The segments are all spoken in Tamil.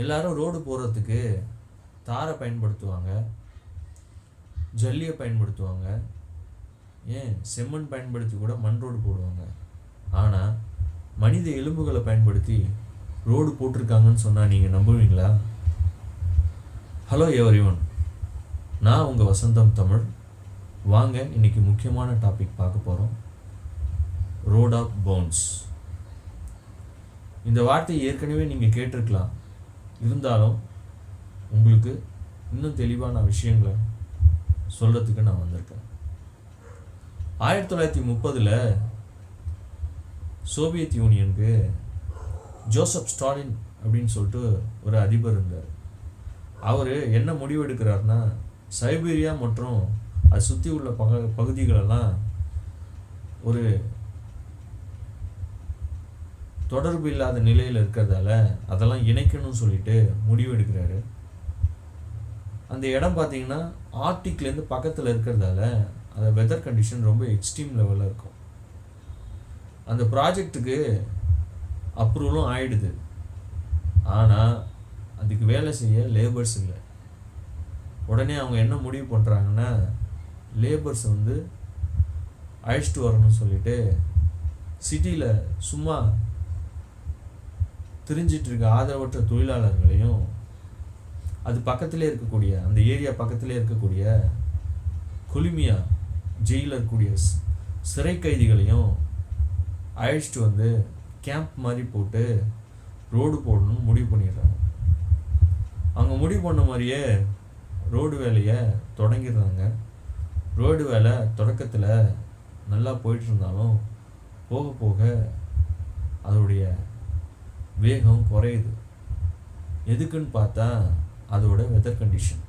எல்லாரும் ரோடு போகிறதுக்கு தாரை பயன்படுத்துவாங்க, ஜல்லியை பயன்படுத்துவாங்க, ஏன் செம்மண் பயன்படுத்தி கூட மண் ரோடு போடுவாங்க. ஆனால் மனித எலும்புகளை பயன்படுத்தி ரோடு போட்டிருக்காங்கன்னு சொன்னால் நீங்கள் நம்புவீங்களா? ஹலோ எவரிவன், நான் உங்கள் வசந்தம் தமிழ். வாங்க இன்னைக்கு முக்கியமான டாபிக் பார்க்க போகிறோம். Road of Bones. இந்த வார்த்தையை ஏற்கனவே நீங்கள் கேட்டிருக்கலாம். இருந்தாலும் உங்களுக்கு இன்னும் தெளிவான விஷயங்களை சொல்கிறதுக்கு நான் வந்திருக்கேன். 1930 சோவியத் யூனியனுக்கு ஜோசப் ஸ்டாலின் அப்படின்னு சொல்லிட்டு ஒரு அதிபர் இருந்தார். அவர் என்ன முடிவு எடுக்கிறாருன்னா, சைபீரியா மற்றும் அதை சுற்றி உள்ள பகுதிகளெல்லாம் ஒரு தொடர்பு இல்லாத நிலையில் இருக்கிறதால அதெல்லாம் இணைக்கணும்னு சொல்லிட்டு முடிவு எடுக்கிறாரு. அந்த இடம் பார்த்தீங்கன்னா ஆர்டிக்லேருந்து பக்கத்தில் இருக்கிறதால அந்த வெதர் கண்டிஷன் ரொம்ப எக்ஸ்ட்ரீம் லெவலில் இருக்கும். அந்த ப்ராஜெக்டுக்கு அப்ரூவலும் ஆயிடுது. ஆனால் அதுக்கு வேலை செய்ய லேபர்ஸ் இல்லை. உடனே அவங்க என்ன முடிவு பண்ணுறாங்கன்னா, லேபர்ஸ் அழைச்சிட்டு வரணும்னு சொல்லிட்டு சிட்டியில் சும்மா திரிஞ்சிட்டு இருக்க ஆதரவற்ற தொழிலாளர்களையும் அது பக்கத்திலே இருக்கக்கூடிய அந்த ஏரியா பக்கத்திலே இருக்கக்கூடிய கொலிமியா ஜெயிலில் இருக்கக்கூடிய சிறை கைதிகளையும் அழைச்சிட்டு கேம்ப் மாதிரி போட்டு ரோடு போடணும்னு முடிவு பண்ணிடுறாங்க. அவங்க முடிவு பண்ண மாதிரியே ரோடு வேலையை தொடங்கிடுறாங்க. ரோடு வேலை தொடக்கத்தில் நல்லா போயிட்டு இருந்தாலும் போக போக அதோடைய வேகம் குறையுது. எதுக்குன்னு பார்த்தா அதோட வெதர் கண்டிஷன்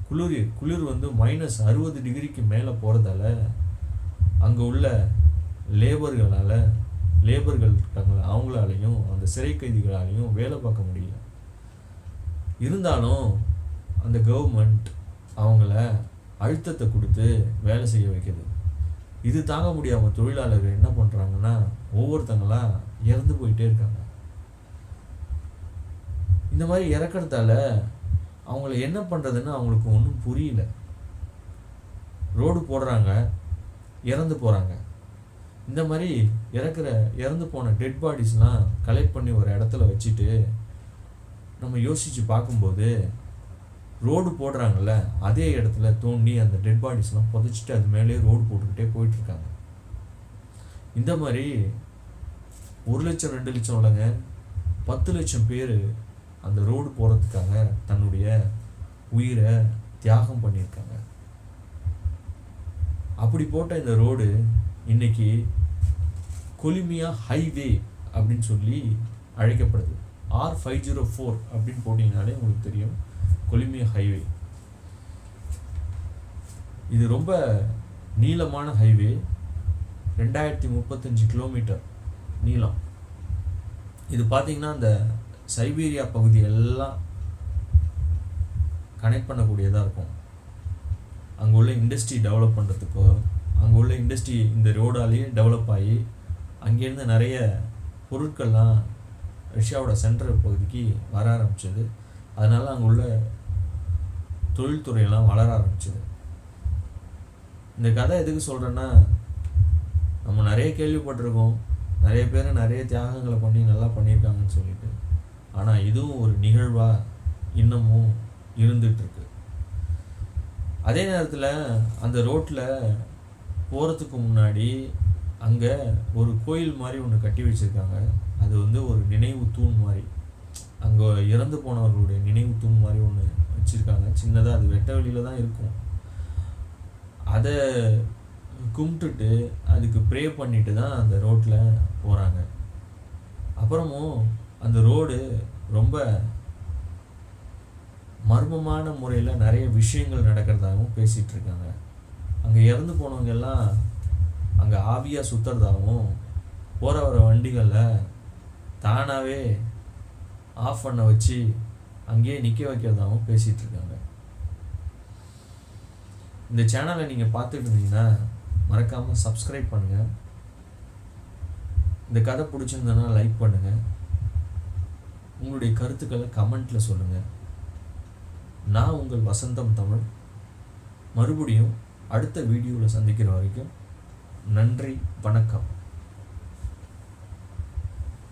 குளிர் -60 டிகிரிக்கு மேலே போகிறதால அங்கே உள்ள லேபர்கள் இருக்காங்கள அவங்களாலையும் அந்த சிறை கைதிகளாலையும் வேலை பார்க்க முடியல. இருந்தாலும் அந்த கவர்மெண்ட் அவங்கள அழுத்தத்தை கொடுத்து வேலை செய்ய வைக்குது. இது தாங்க முடியாமல் தொழிலாளர்கள் என்ன பண்ணுறாங்கன்னா, ஒவ்வொருத்தங்களா இறந்து போயிட்டே இருக்காங்க. இந்த மாதிரி இறக்கிறதால அவங்கள என்ன பண்ணுறதுன்னு அவங்களுக்கு ஒன்றும் புரியல. ரோடு போடுறாங்க, இறந்து போகிறாங்க. இந்த மாதிரி இறந்து போன டெட் பாடிஸ்லாம் கலெக்ட் பண்ணி ஒரு இடத்துல வச்சுட்டு நம்ம யோசித்து பார்க்கும்போது, ரோடு போடுறாங்கல்ல அதே இடத்துல தோண்டி அந்த டெட் பாடிஸ்லாம் புதைச்சிட்டு அது மேலே ரோடு போட்டுக்கிட்டே போயிட்டுருக்காங்க. இந்த மாதிரி 1 லட்சம் 2 லட்சம் இல்லைங்க, 10 லட்சம் பேர் அந்த ரோடு போகிறதுக்காக தன்னுடைய உயிரை தியாகம் பண்ணியிருக்காங்க. அப்படி போட்ட இந்த ரோடு இன்னைக்கு கொலிமியா ஹைவே அப்படின்னு சொல்லி அழைக்கப்படுது. R504 அப்படின்னு போட்டிங்கனாலே உங்களுக்கு தெரியும், கொலிமியா ஹைவே. இது ரொம்ப நீளமான ஹைவே, 2035 கிலோமீட்டர் நீளம். இது பார்த்தீங்கன்னா அந்த சைபீரியா பகுதியெல்லாம் கனெக்ட் பண்ணக்கூடியதாக இருக்கும். அங்கே உள்ள இண்டஸ்ட்ரி டெவலப் பண்ணுறதுக்கோ, அங்கே உள்ள இண்டஸ்ட்ரி இந்த ரோடாலேயே டெவலப் ஆகி அங்கேருந்து நிறைய பொருட்கள்லாம் ரஷ்யாவோட சென்ட்ரல் பகுதிக்கு வர ஆரம்பிச்சது. அதனால் அங்கே உள்ள தொழில்துறையெல்லாம் வளர ஆரம்பிச்சது. இந்த கதை எதுக்கு சொல்கிறேன்னா, நம்ம நிறைய கேள்விப்பட்டிருக்கோம், நிறைய பேர் நிறைய தியாகங்களை பண்ணி நல்லா பண்ணியிருக்காங்கன்னு சொல்லிட்டு. ஆனால் இதுவும் ஒரு நிகழ்வாக இன்னமும் இருந்துகிட்ருக்கு. அதே நேரத்தில் அந்த ரோட்டில் போகிறதுக்கு முன்னாடி அங்கே ஒரு கோயில் மாதிரி ஒன்று கட்டி வச்சுருக்காங்க. அது ஒரு நினைவு தூண் மாதிரி, அங்கே இறந்து போனவர்களுடைய நினைவு தூண் மாதிரி ஒன்று வச்சுருக்காங்க. சின்னதாக அது வெட்ட வெளியில் தான் இருக்கும். அதை கும்பிட்டுட்டு அதுக்கு ப்ரே பண்ணிட்டு தான் அந்த ரோட்டில் போகிறாங்க. அப்புறமும் அந்த ரோடு ரொம்ப மர்மமான முறையில் நிறைய விஷயங்கள் நடக்கிறதாகவும் பேசிகிட்டு இருக்காங்க. அங்கே இறந்து போனவங்க எல்லாம் அங்கே ஆவியாக சுற்றுறதாகவும், போகிற வர வண்டிகளில் தானாகவே ஆஃப் பண்ண வச்சு அங்கேயே நிற்க வைக்கிறதாகவும் பேசிகிட்டு இருக்காங்க. இந்த சேனலை நீங்கள் பார்த்துட்டு இருந்தீங்கன்னா மறக்காமல் சப்ஸ்கிரைப் பண்ணுங்கள். இந்த கதை பிடிச்சிருந்ததுன்னா லைக் பண்ணுங்கள். உங்களுடைய கருத்துக்களை கமெண்ட்டில் சொல்லுங்கள். நான் உங்கள் வசந்தம் தமிழ். மறுபடியும் அடுத்த வீடியோவில் சந்திக்கிற வரைக்கும் நன்றி, வணக்கம்.